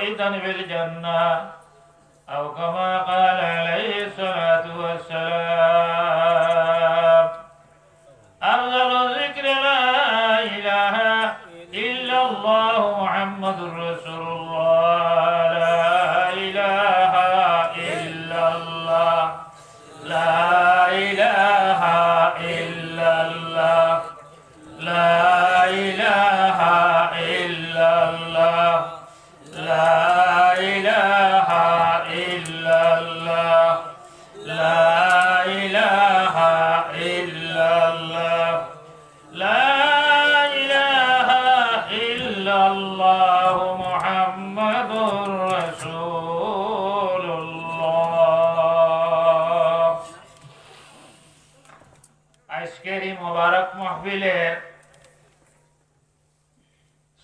بيتا في الجنة أو كما قال عليه الصلاة والسلام أفضل الذكر لا إله إلا الله محمد رسول الله لا إله إلا الله لا إله إلا الله لا إله إلا الله لا إله إلا الله لا إله إلا الله لا إله إلا الله محمد رسول الله আজকের এই মোবারক মাহফিলের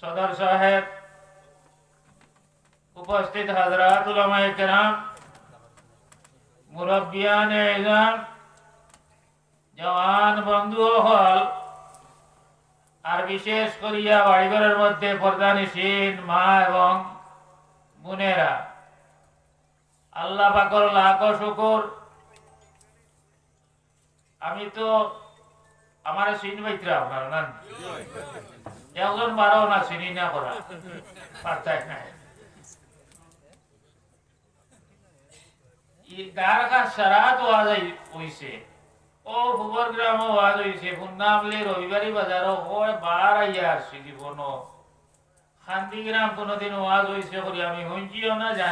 সদর সাহেব, উপস্থিত হযরত উলামায়ে কেরাম, মুরব্বিয়ানে ইজাম, জওয়ান বন্ধু হল, আর বিশেষ করিয়া বাড়িঘরের মধ্যে পর্দানিসীন মা এবং বোনেরা, আল্লাহ পাকের লাখ শুকর। আমি তো আমার সিন বাইত্রা আপনার না একজন বারো না চিনি না করা পারতাই না গার কা সারাত ওয়াজ হইছে ও ফুবর গ্রাম ওয়াজ হইছে ফুন্নামলে রবিবারি বাজারও ওই বার আইয়া আসছি জীবন খান্দি গ্রাম কোনদিন ওয়াজ হইছে করি আমি হইছিও না জানি